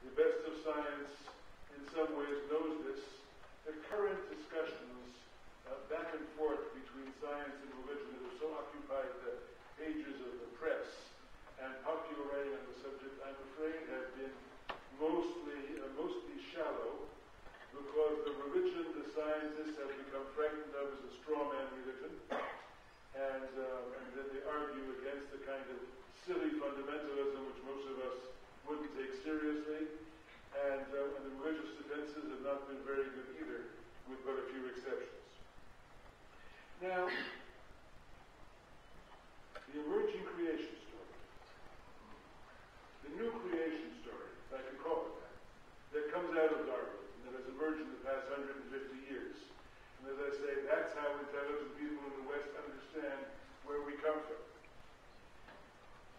the best of science in some ways knows this. The current discussions back and forth between science and religion that have so occupied the pages of the press and popular writing on the subject, I'm afraid, have been mostly shallow, because the religion the scientists have become frightened of is a straw man religion, and then they argue against the kind of silly fundamentalism which most of us wouldn't take seriously, and the religious defenses have not been very good either, with but a few exceptions. Now, the emerging creation story, the new creation story, if I can call it that comes out of Darwin, and that has emerged in the past 150 years. And as I say, that's how intelligent people in the West understand where we come from.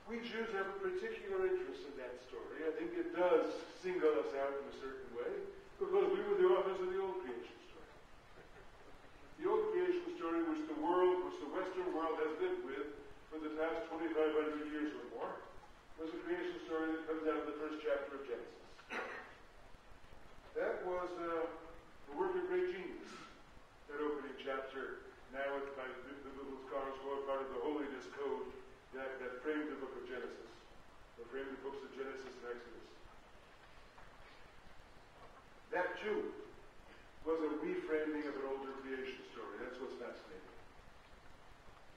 We Jews have a particular interest in that story. I think it does single us out in a certain way, because we were the authors of the old creation story. The old creation story which the Western world has lived with for the past 2,500 years or more, was a creation story that comes out of the first chapter of Genesis. That was the work of great genius, that opening chapter. Now it's by the biblical scholars called part of the holiness code that framed the book of Genesis, or framed the books of Genesis and Exodus. That too was a reframing of an older creation story. That's what's fascinating.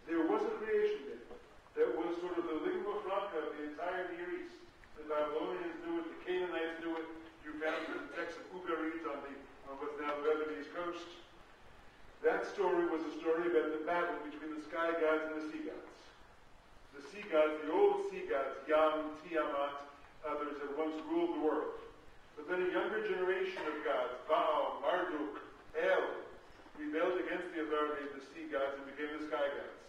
There was a creation myth that was sort of the lingua franca of the entire Near East. The Babylonians knew it, the Canaanites knew it. You found it in the text of Ugarit on what's now the Lebanese coast. That story was a story about the battle between the sky gods and the sea gods. The sea gods, the old sea gods, Yam, Tiamat, others had once ruled the world. But then a younger generation of gods, Baal, Marduk, El, rebelled against the authority of the sea gods and became the sky gods.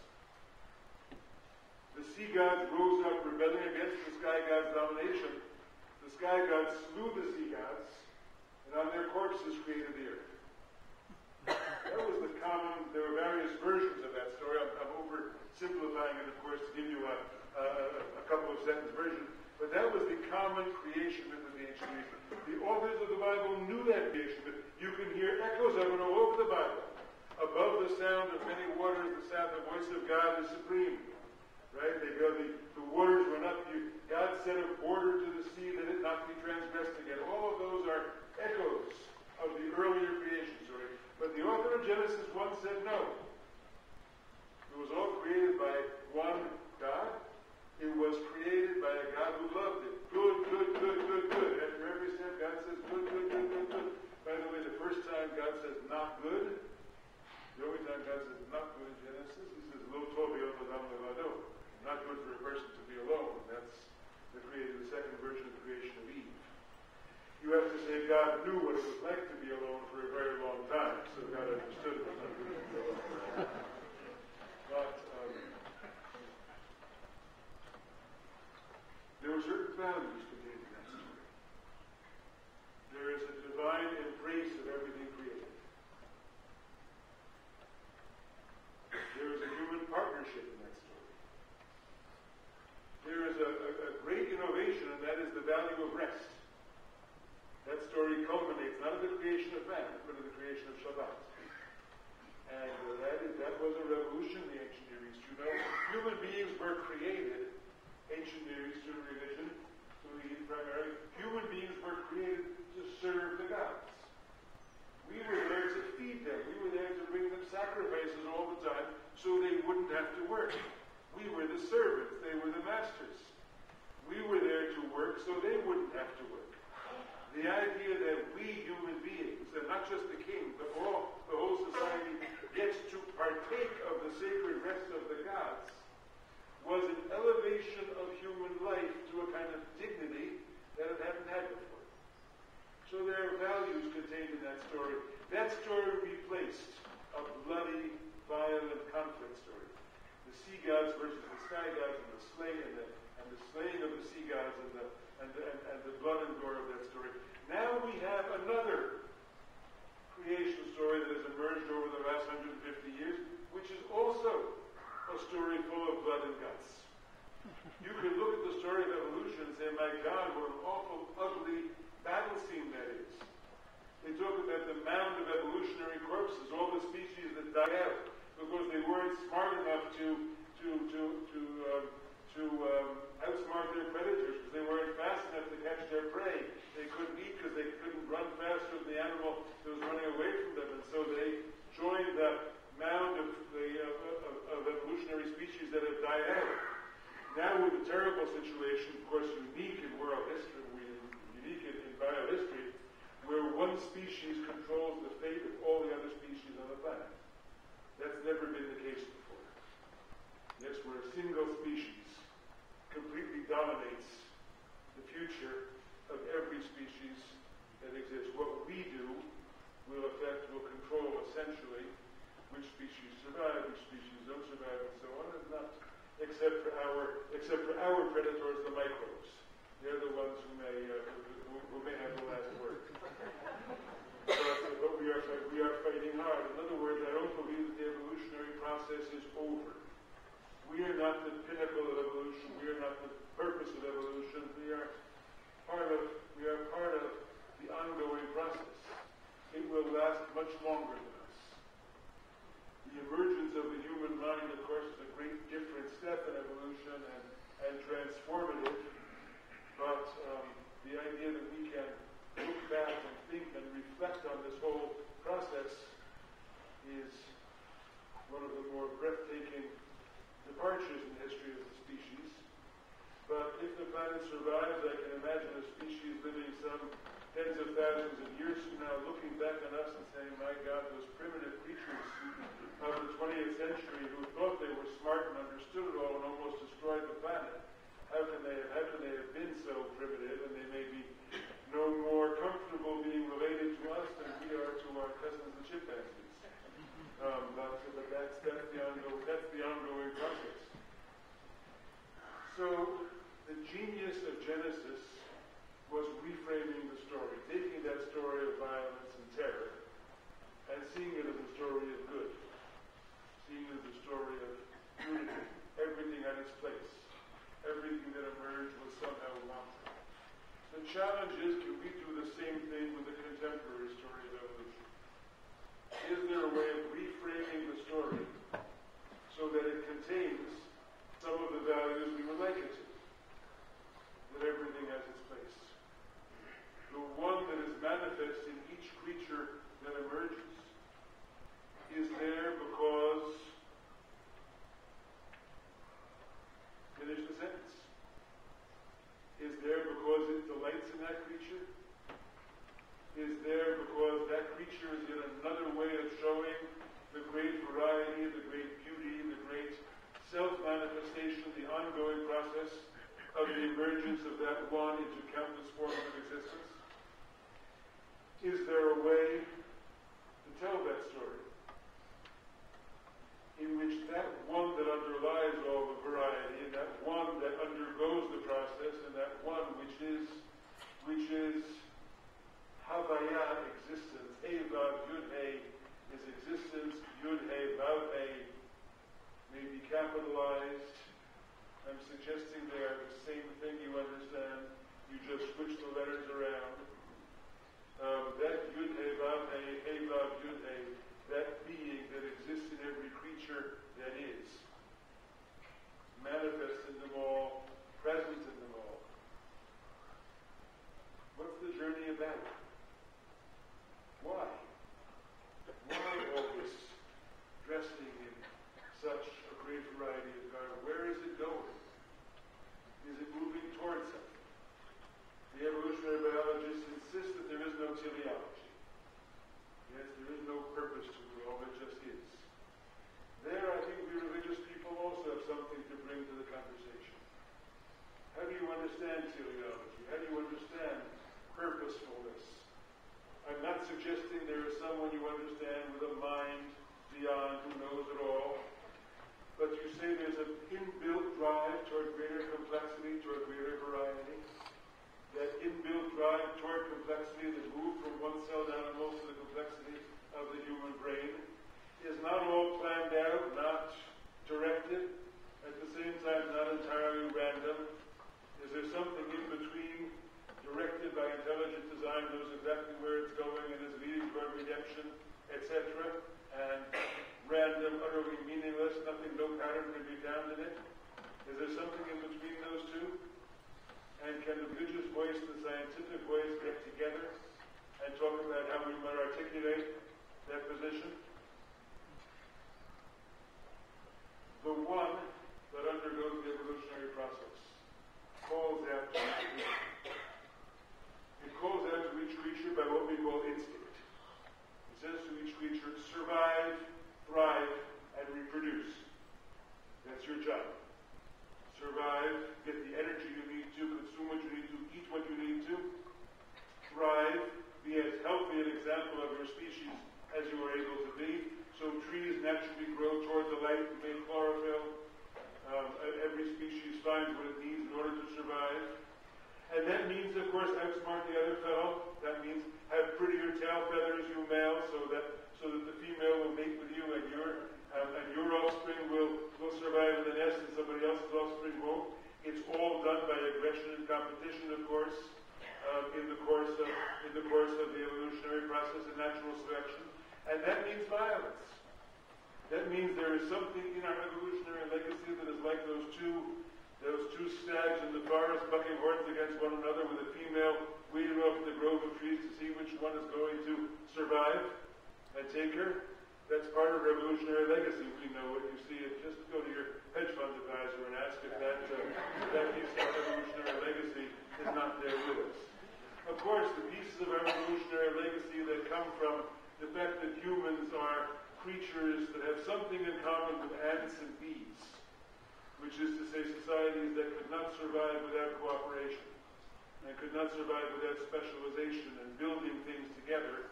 The sea gods rose up, rebelling against the sky gods' domination. The sky gods slew the sea gods, and on their corpses created the earth. That was the common, there were various versions of that story. I'm oversimplifying it, of course, to give you a couple of sentence version. But that was the common creation myth of the ancient Near East. The authors of the Bible knew that creation myth. You can hear echoes of it all over the Bible. Above the sound of many waters, the voice of God is supreme. Right? They go, the waters run up. God set a border to the sea that it not be transgressed again. All of those are echoes of the earlier creation story. But the author of Genesis once said no. It was all created by one God. It was created by a God who loved it. Good, good, good, good, good. After every step, God says good, good, good, good, good. By the way, the first time God says not good, the only time God says not good in Genesis, he says, Lo tovi od adam levado. Not good for a person to be alone. That's the second version of the creation of Eve. You have to say God knew what it was like to be alone for a very long time, so God understood it was not good to be alone. But there were certain values contained in that story. There is a divine embrace of everything created. There is a human partnership in that story. There is a great innovation, and that is the value of rest. That story culminates not in the creation of man, but in the creation of Shabbat. And that was a revolution in the ancient Near East. You know, human beings were created, ancient Near Eastern religion, primarily, human beings were created to serve the gods. We were there to feed them. We were there to bring them sacrifices all the time so they wouldn't have to work. We were the servants. They were the masters. We were there to work so they wouldn't have to work. The idea that we human beings, and not just the king, but the whole society, gets to partake of the sacred rest of the gods, was an elevation of human life to a kind of dignity that it hadn't had before. So there are values contained in that story. That story replaced a bloody, violent conflict story. The sea gods versus the sky gods, and the slaying of the sea gods, and the blood and gore of that story. Now we have another creation story that has emerged over the last 150 years, which is also a story full of blood and guts. You can look at the story of evolution and say, my God, what an awful, ugly, battle scene that is. They talk about the mound of evolutionary corpses, all the species that died out because they weren't smart enough to outsmart their predators, because they weren't fast enough to catch their prey. They couldn't eat because they couldn't run faster than the animal that was running away from them, and so they joined the mound of evolutionary species that have died out. Now with a terrible situation, of course, unique in world history, unique in biohistory, where one species controls the fate of all the other species on the planet. That's never been the case before. Yes, where a single species completely dominates the future of every species that exists. What we do will control essentially which species survive, which species don't survive, and so on, and not except for our predators, the microbes. They're the ones who may have the last word. But we are fighting hard. In other words, I don't believe that the evolutionary process is over. We are not the pinnacle of evolution. We are not the purpose of evolution. We are part of the ongoing process. It will last much longer than us. The emergence of the human mind, of course, is a great different step in evolution and transformative. But the idea that we can look back and think and reflect on this whole process is one of the more breathtaking departures in the history of the species. But if the planet survives, I can imagine a species living some tens of thousands of years from now looking back on us and saying, my God, those primitive creatures of the 20th century who thought they were smart and understood it all and almost destroyed the planet, how can they have been so primitive, and they may be no more comfortable being related to us than we are to our cousins the chimpanzees. But that's the ongoing process. So the genius of Genesis was reframing the story, taking that story of violence and terror, and seeing it as a story of good, seeing it as a story of unity, everything at its place, everything that emerged was somehow wanted. The challenge is, can we do the same thing with the contemporary story of evolution? Is there a way of reframing the story so that it contains some of the values we would like it to? That everything has its place. The one that is manifest in each creature that emerges is there because, finish the sentence, is there because it delights in that creature? Is there because that creature is yet another way of showing the great variety, the great beauty, the great self-manifestation, the ongoing process of the emergence of that one into countless forms of existence? Is there a way to tell that story in which that one that underlies all the variety, and that one that undergoes the process, and that one which is Havaya, existence, Hey Vav Yud Hey is existence, Yud Hey Vav Hey may be capitalized. I'm suggesting they are the same thing, you understand. You just switch the letters around. That Yud Hey Vav Hey, Hey Vav Yud Hey, that being that exists in every creature that is, manifest in them all, present in them all. What's the journey about? Why? Why all this dressing in such a great variety of garb? Where is it going? Is it moving towards something? The evolutionary biologists insist that there is no teleology. Yes, there is no purpose to it all, it just is. There, I think we religious people also have something to bring to the conversation. How do you understand teleology? How do you understand purposefulness? I'm not suggesting there is someone you understand with a mind beyond who knows it all, but you say there's an inbuilt drive toward greater complexity, toward greater variety. That inbuilt drive toward complexity that moved from one-celled animals to the complexity of the human brain is not all planned out, not directed, at the same time not entirely random. Is there something in between, directed by intelligent design etc., and random, utterly meaningless, nothing, no pattern can be found in it? Is there something in between those two? And can the religious voice and the scientific voice get together and talk about how we might articulate that position? The one that undergoes the evolutionary process calls out to each creature. It calls out to each creature by what we call instinct. It says to each creature, survive, thrive, and reproduce. That's your job. Survive, get the energy you need to, consume what you need to, eat what you need to. Thrive, be as healthy an example of your species as you are able to be. So trees naturally grow toward the light and make chlorophyll. Every species finds what it needs in order to survive. And that means, of course, outsmart the other fellow. That means have prettier tail feathers, you male, so that the female will mate with you and your offspring will survive in the nest and somebody else's offspring won't. It's all done by aggression and competition, of course, in the course of the evolutionary process and natural selection. And that means violence. That means there is something in our evolutionary legacy that is like those two stags in the forest bucking horns against one another with a female waiting off in the grove of trees to see which one is going to survive and take her. That's part of revolutionary legacy. We know it. You see it. Just go to your hedge fund advisor and ask if that piece of evolutionary legacy is not there with us. Of course, the pieces of our evolutionary legacy that come from the fact that humans are creatures that have something in common with ants and bees, which is to say societies that could not survive without cooperation and could not survive without specialization and building things together.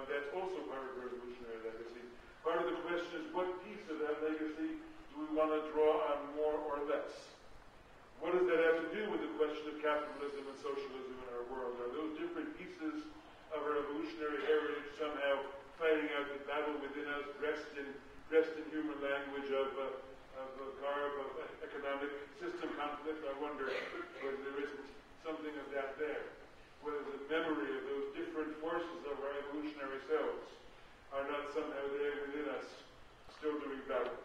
That's also part of revolutionary legacy. Part of the question is, what piece of that legacy do we want to draw on more or less? What does that have to do with the question of capitalism and socialism in our world? Are those different pieces of our evolutionary heritage somehow fighting out the battle within us, dressed in human language of garb of economic system conflict? I wonder whether there isn't something of that there. Whether the memory of those different forces of our evolutionary selves are not somehow there within us, still doing battle.